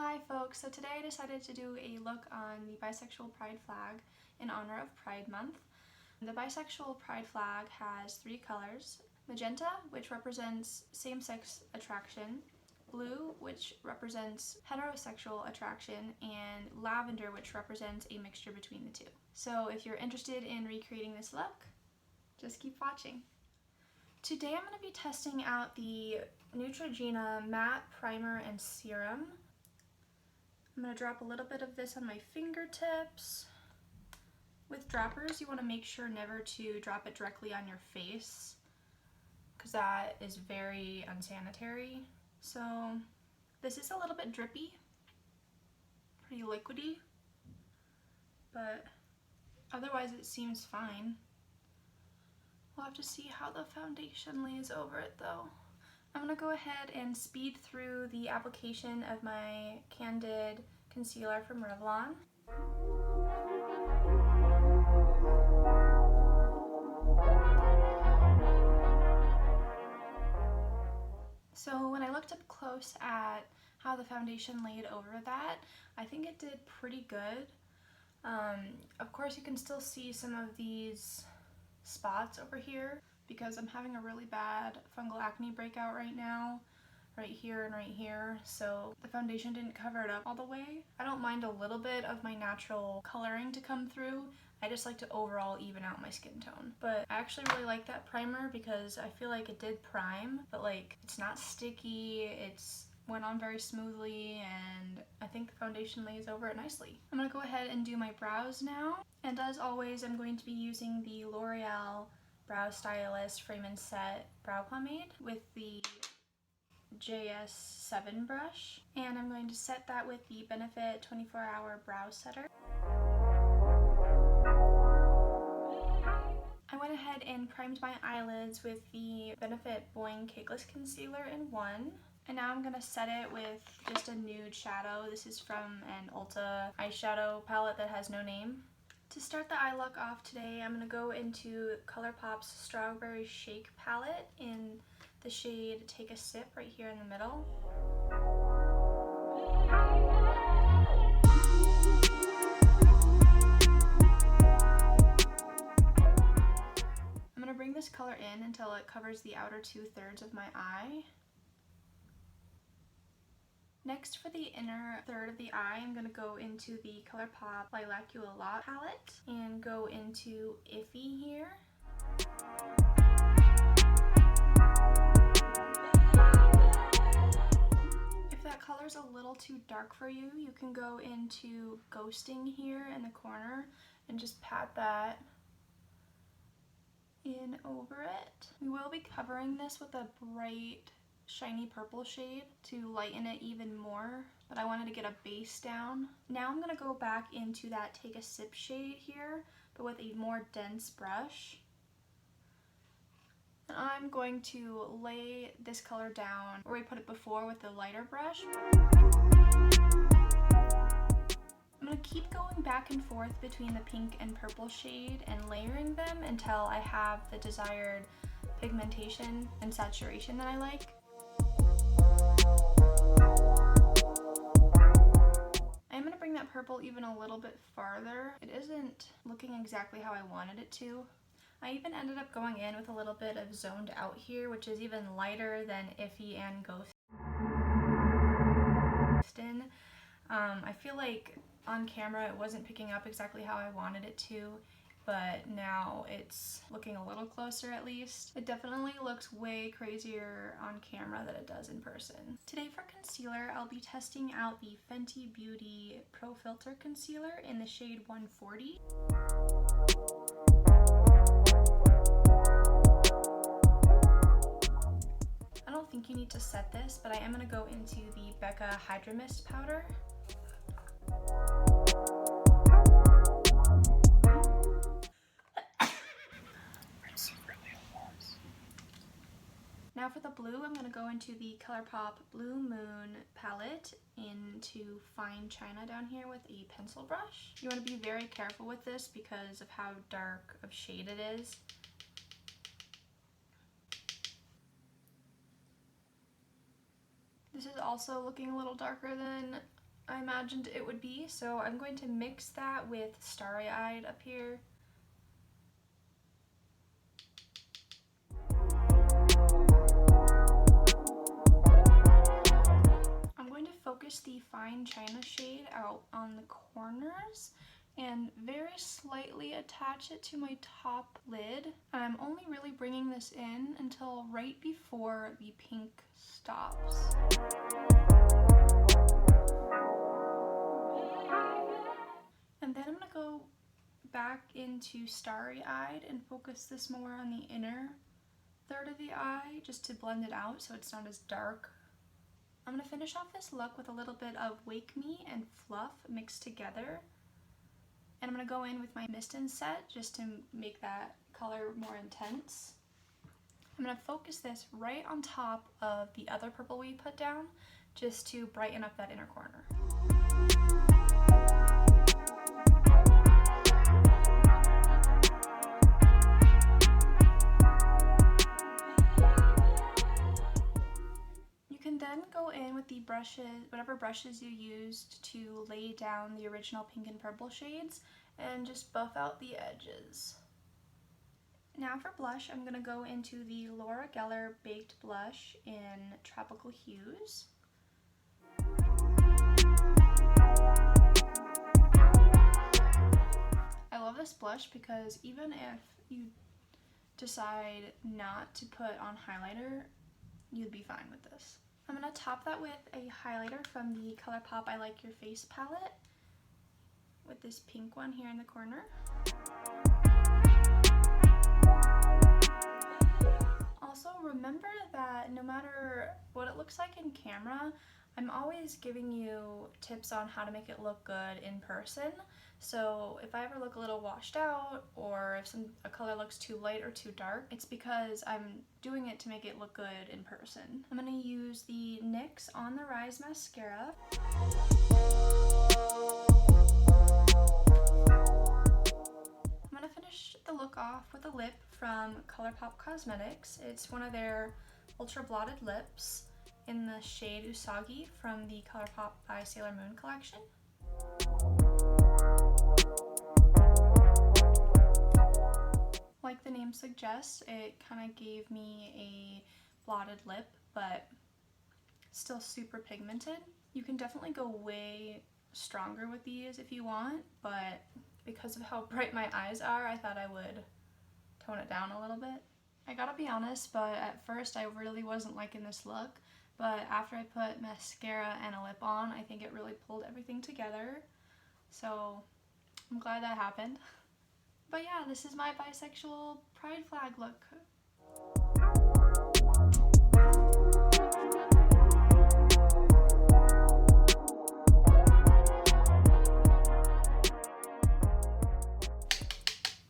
Hi folks, so today I decided to do a look on the Bisexual Pride flag in honor of Pride Month. The Bisexual Pride flag has three colors: magenta, which represents same-sex attraction, blue, which represents heterosexual attraction, and lavender, which represents a mixture between the two. So if you're interested in recreating this look, just keep watching. Today I'm going to be testing out the Neutrogena Matte Primer and Serum. I'm going to drop a little bit of this on my fingertips. With droppers, you want to make sure never to drop it directly on your face, because that is very unsanitary. So this is a little bit drippy, pretty liquidy, but otherwise it seems fine. We'll have to see how the foundation lays over it though. I'm going to go ahead and speed through the application of my Candid concealer from Revlon. So when I looked up close at how the foundation laid over that, I think it did pretty good. Of course you can still see some of these spots over here because I'm having a really bad fungal acne breakout right now, right here and right here, so the foundation didn't cover it up all the way. I don't mind a little bit of my natural coloring to come through. I just like to overall even out my skin tone. But I actually really like that primer because I feel like it did prime, but like it's not sticky, it's went on very smoothly, and I think the foundation lays over it nicely. I'm gonna go ahead and do my brows now. And as always, I'm going to be using the Loreal Brow Stylist Frame and Set Brow Pomade with the JS7 brush. And I'm going to set that with the Benefit 24-Hour Brow Setter. I went ahead and primed my eyelids with the Benefit Boing Cakeless Concealer in 1. And now I'm going to set it with just a nude shadow. This is from an Ulta eyeshadow palette that has no name. To start the eye look off today, I'm going to go into Colourpop's Strawberry Shake palette in the shade Take a Sip right here in the middle. I'm going to bring this color in until it covers the outer 2/3 of my eye. Next, for the inner third of the eye, I'm going to go into the Colourpop Lilac You a Lot palette and go into Iffy here. If that color's a little too dark for you, you can go into Ghosting here in the corner and just pat that in over it. We will be covering this with a bright shiny purple shade to lighten it even more, but I wanted to get a base down. Now I'm going to go back into that Take a Sip shade here, but with a more dense brush. And I'm going to lay this color down where we put it before with the lighter brush. I'm going to keep going back and forth between the pink and purple shade and layering them until I have the desired pigmentation and saturation that I like. I'm going to bring that purple even a little bit farther. It isn't looking exactly how I wanted it to. I even ended up going in with a little bit of Zoned Out here, which is even lighter than Iffy and Ghostin'. I feel like on camera it wasn't picking up exactly how I wanted it to, but now it's looking a little closer at least. It definitely looks way crazier on camera than it does in person. Today for concealer, I'll be testing out the Fenty Beauty Pro Filt'r Concealer in the shade 140. I don't think you need to set this, but I am going to go into the Becca Hydra-Mist powder. Now for the blue, I'm going to go into the Colourpop Blue Moon palette into Fine China down here with a pencil brush. You want to be very careful with this because of how dark of shade it is. This is also looking a little darker than I imagined it would be, so I'm going to mix that with Starry Eyed up here. I'm going to focus the Fine China shade out on the corners and very slightly attach it to my top lid. I'm only really bringing this in until right before the pink stops. And then I'm going to go back into Starry Eyed and focus this more on the inner third of the eye just to blend it out so it's not as dark. I'm going to finish off this look with a little bit of Wake Me and Fluff mixed together. And I'm going to go in with my Mist and Set just to make that color more intense. I'm going to focus this right on top of the other purple we put down just to brighten up that inner corner. You can then go in with the brushes, whatever brushes you used to lay down the original pink and purple shades, and just buff out the edges. Now for blush, I'm going to go into the Laura Geller Baked Blush in Tropical Hues. I love this blush because even if you decide not to put on highlighter, you'd be fine with this. I'm going to top that with a highlighter from the Colourpop I Like Your Face palette with this pink one here in the corner. Also, remember that no matter what it looks like in camera, I'm always giving you tips on how to make it look good in person. So if I ever look a little washed out, or if a color looks too light or too dark, it's because I'm doing it to make it look good in person. I'm going to use the NYX On The Rise mascara. I'm going to finish the look off with a lip from Colourpop Cosmetics. It's one of their Ultra Blotted lips in the shade Usagi from the Colourpop by Sailor Moon collection. Like the name suggests, it kind of gave me a blotted lip, but still super pigmented. You can definitely go way stronger with these if you want, but because of how bright my eyes are, I thought I would tone it down a little bit. I gotta be honest, but at first I really wasn't liking this look, but after I put mascara and a lip on, I think it really pulled everything together. So I'm glad that happened. But yeah, this is my bisexual pride flag look.